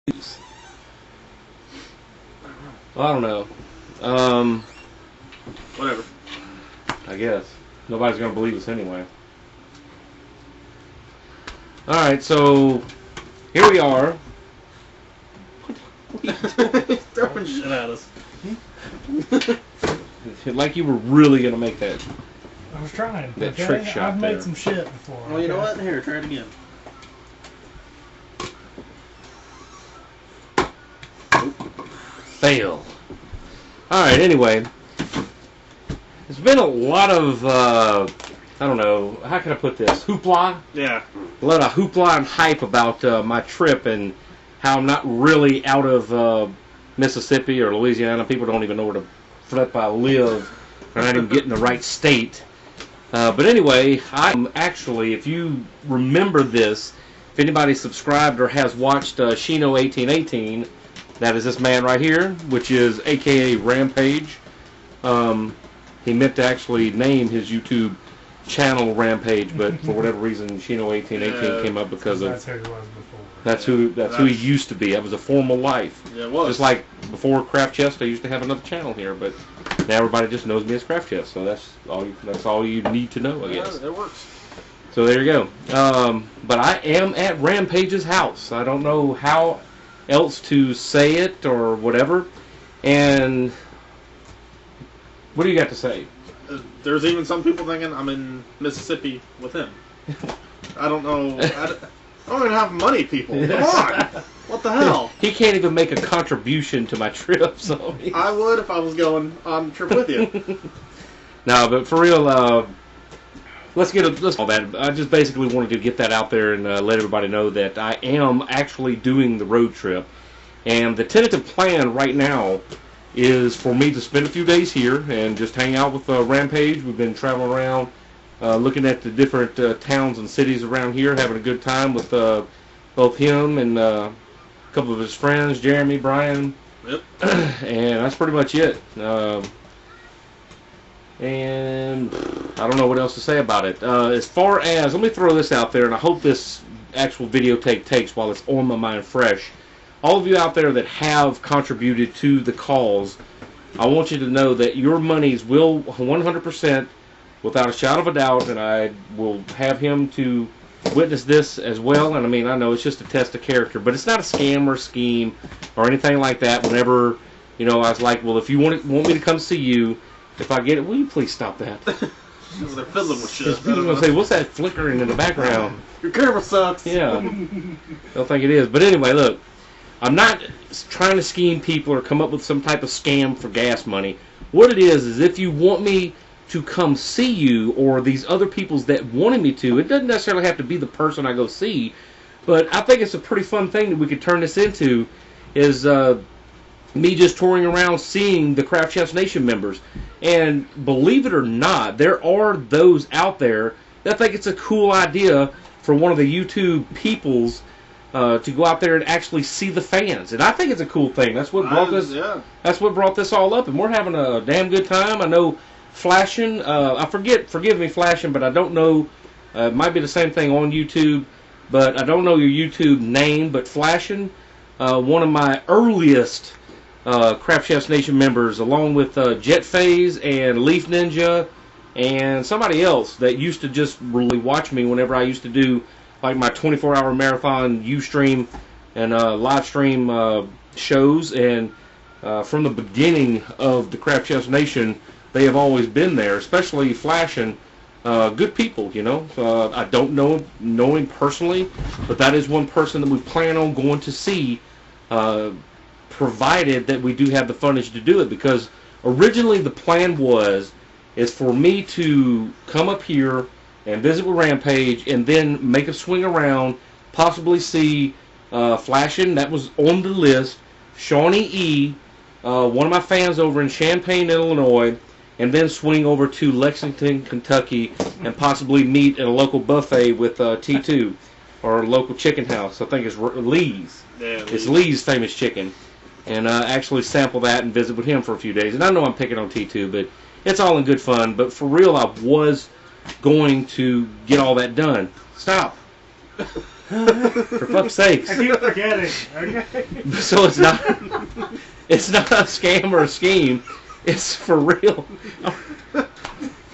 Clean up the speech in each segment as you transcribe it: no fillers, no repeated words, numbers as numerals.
Well, I don't know. Whatever. I guess. Nobody's going to believe us anyway. Alright, so here we are. What are you doing? Throwing shit at us. Like you were really going to make that. I was trying. That trick shot I've made there. some shit before. Well, you know what? Here, try it again. Fail. Alright, anyway. There's been a lot of, I don't know, how can I put this? Hoopla? Yeah. A lot of hoopla and hype about my trip and how I'm not really out of Mississippi or Louisiana. People don't even know where the flip I live. They're not even getting the right state. But anyway, I'm actually, if you remember this, if anybody subscribed or has watched Shino1818, that is this man right here, which is a.k.a. Rampage. He meant to actually name his YouTube channel Rampage, but for whatever reason, Shino1818 came up because of... That's who he was before. That's who he used to be. That was a formal life. Yeah, it was. Just like before CraftChest, I used to have another channel here, but now everybody just knows me as CraftChest, so that's all you need to know, I guess. Yeah, it works. So there you go. But I am at Rampage's house. I don't know how else to say it or whatever. And what do you got to say? There's even some people thinking I'm in Mississippi with him. I don't know. I don't even have money, people. Come on. What the hell? He can't even make a contribution to my trip, so... I would if I was going on a trip with you. No, but for real, let's all that. I just basically wanted to get that out there and let everybody know that I am actually doing the road trip. And the tentative plan right now is for me to spend a few days here and just hang out with Rampage. We've been traveling around, looking at the different towns and cities around here, having a good time with both him and a couple of his friends, Jeremy, Brian. Yep. And that's pretty much it. And I don't know what else to say about it. As far as, let me throw this out there, and I hope this actual videotape takes while it's on my mind fresh. All of you out there that have contributed to the cause, I want you to know that your monies will 100%, without a shadow of a doubt, and I will have him to witness this as well. And I mean, I know it's just a test of character, but it's not a scam or a scheme or anything like that. Whenever, you know, I was like, well, if you want me to come see you, if I get it, will you please stop that? They're fiddling with shit. People are going to say, what's that flickering in the background? Your camera sucks. Yeah. Don't think it is. But anyway, look, I'm not trying to scheme people or come up with some type of scam for gas money. What it is if you want me to come see you or these other peoples that wanted me to, it doesn't necessarily have to be the person I go see, but I think it's a pretty fun thing that we could turn this into is me just touring around seeing the CraftChest Nation members. And believe it or not, there are those out there that think it's a cool idea for one of the YouTube peoples to go out there and actually see the fans. And I think it's a cool thing. That's what brought this. Yeah. That's what brought this all up, and we're having a damn good time. I know Flashing. Forgive me, Flashing, but I don't know. It might be the same thing on YouTube, but I don't know your YouTube name. But Flashing, one of my earliest CraftChest Nation members, along with Jet Phase and Leaf Ninja, and somebody else that used to just really watch me whenever I used to do like my 24-hour marathon Ustream and live stream shows. And from the beginning of the CraftChest Nation, they have always been there, especially Flashing. Good people, you know. I don't know him personally, but that is one person that we plan on going to see, provided that we do have the fundage to do it. Because originally the plan is for me to come up here and visit with Rampage, and then make a swing around, possibly see Flashing. That was on the list. Shawnee E, one of my fans over in Champaign, Illinois, and then swing over to Lexington, Kentucky, and possibly meet at a local buffet with T2, or a local chicken house. I think it's Lee's. Yeah, It's Lee's Famous Chicken. And actually sample that and visit with him for a few days. And I know I'm picking on T2, but it's all in good fun. But for real, I was going to get all that done. Stop. For fuck's sakes. I keep forgetting. Okay. So it's not a scam or a scheme. It's for real.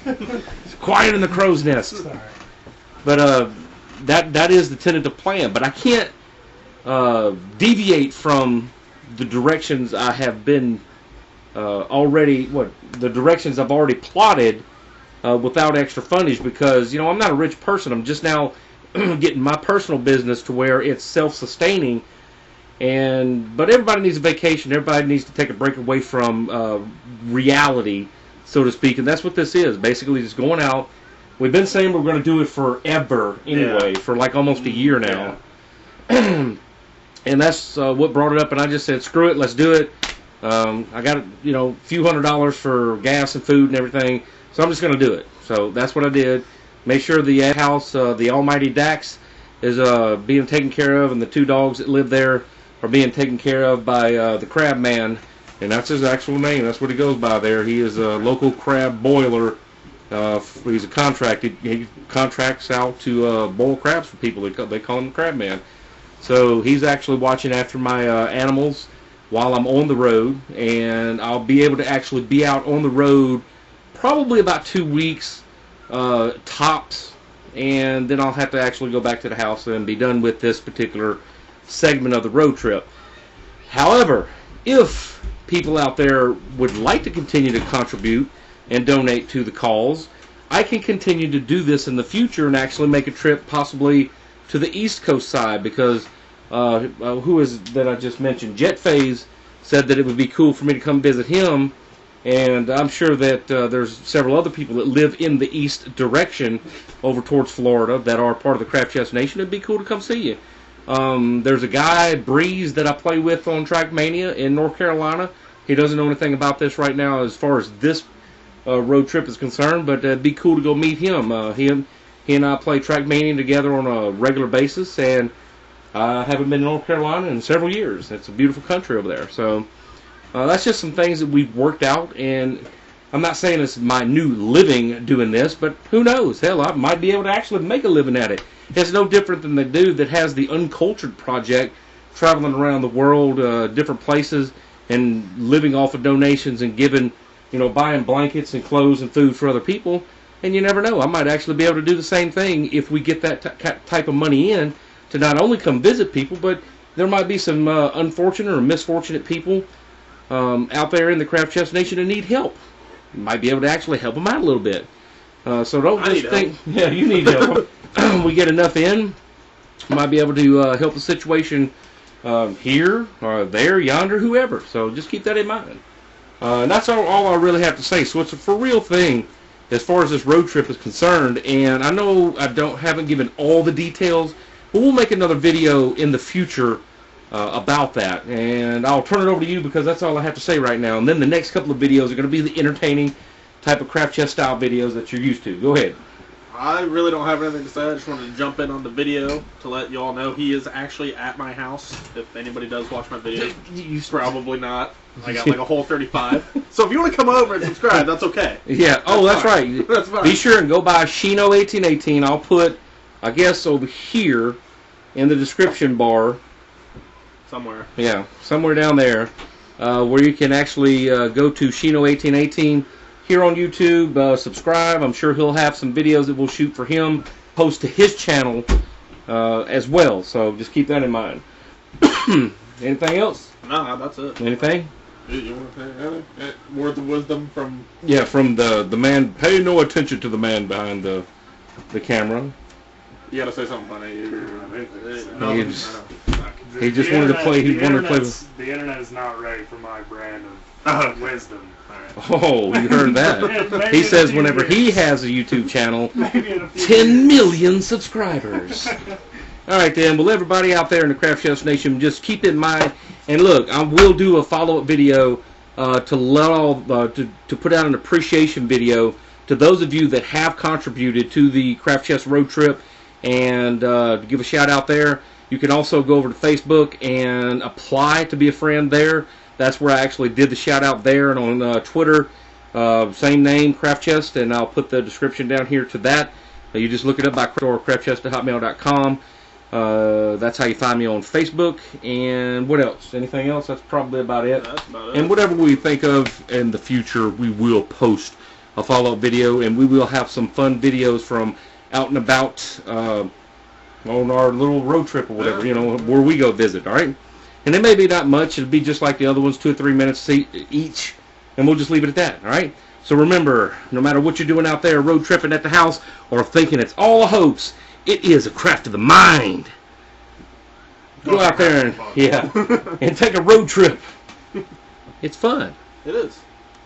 It's quiet in the crow's nest. Sorry. But that is the tentative plan. But I can't deviate from the directions I have been the directions I've already plotted without extra fundage, because I'm not a rich person. I'm just now getting my personal business to where it's self-sustaining. But everybody needs a vacation. Everybody needs to take a break away from reality, so to speak. And that's what this is. Basically, just going out. We've been saying we're going to do it forever anyway, for like almost a year now. Yeah. And that's what brought it up. And I just said, screw it, let's do it. I got a few $100s for gas and food and everything. So I'm just going to do it. So that's what I did. Make sure the house, the almighty Dax, is being taken care of, and the 2 dogs that live there are being taken care of by the Crab Man, and that's his actual name. That's what he goes by there. He is a local crab boiler. He's a contracted. He contracts out to boil crabs for people. They call him the Crab Man. So he's actually watching after my animals while I'm on the road, and I'll be able to actually be out on the road probably about 2 weeks tops, and then I'll have to actually go back to the house and be done with this particular segment of the road trip. However, if people out there would like to continue to contribute and donate to the cause, I can continue to do this in the future and actually make a trip possibly to the East Coast side, because who is it that I just mentioned? Jet Phase said that it would be cool for me to come visit him, and I'm sure that there's several other people that live in the east direction over towards Florida that are part of the CraftChest Nation. It'd be cool to come see you. There's a guy, Breeze, that I play with on Trackmania in North Carolina. He doesn't know anything about this right now as far as this road trip is concerned, but it'd be cool to go meet him. He and I play Trackmania together on a regular basis, and I haven't been to North Carolina in several years. It's a beautiful country over there. So that's just some things that we've worked out, and I'm not saying it's my new living doing this, but who knows? Hell, I might be able to actually make a living at it. It's no different than the dude that has the Uncultured Project, traveling around the world, different places, and living off of donations and giving, buying blankets and clothes and food for other people. And you never know. I might actually be able to do the same thing if we get that type of money in, to not only come visit people, but there might be some unfortunate or misfortunate people out there in the CraftChest Nation that need help. You might be able to actually help them out a little bit. So don't just think, yeah, you need help. We get enough in, might be able to help the situation here or there, yonder, whoever. So just keep that in mind. And that's all I really have to say. So it's a for real thing as far as this road trip is concerned. And I know I haven't given all the details, but we'll make another video in the future about that. And I'll turn it over to you, because that's all I have to say right now. And then the next couple of videos are going to be the entertaining type of CraftChest style videos that you're used to. Go ahead. I really don't have anything to say. I just wanted to jump in on the video to let you all know he is actually at my house. If anybody does watch my videos, probably not. I got like a whole 35. So if you want to come over and subscribe, that's okay. Yeah. Oh, that's right. That's fine. Be sure and go by Shino1818. I'll put, I guess, over here in the description bar. Somewhere. Yeah, somewhere down there, where you can actually go to Shino1818 here on YouTube, subscribe. I'm sure he'll have some videos that we'll shoot for him, post to his channel as well. So just keep that in mind. Anything else? No, that's it. Anything? You want to say anything? Words of wisdom from... Yeah, from the man. Pay no attention to the man behind the camera. You gotta say something funny. He just wanted to play. He wanted to play with. The internet is not ready for my brand of wisdom. Oh, you heard that? He says whenever he has a YouTube channel, 10 million subscribers. All right, then. Well, everybody out there in the CraftChest Nation, just keep in mind. And look, I will do a follow-up video to put out an appreciation video to those of you that have contributed to the CraftChest road trip, and give a shout out there. You can also go over to Facebook and apply to be a friend there. That's where I actually did the shout out there, and on Twitter, same name, CraftChest, and I'll put the description down here to that. You just look it up by CraftChest@hotmail.com. That's how you find me on Facebook. And what else? Anything else? That's probably about it. That's about it. And whatever we think of in the future, we will post a follow-up video, and we will have some fun videos from out and about on our little road trip or whatever, you know, where we go visit, all right? And it may be not much. It'll be just like the other ones, 2 or 3 minutes each, and we'll just leave it at that, all right? So remember, no matter what you're doing out there, road tripping at the house, or thinking it's all a hoax, it is a craft of the mind. Go out there and, and take a road trip. It's fun. It is.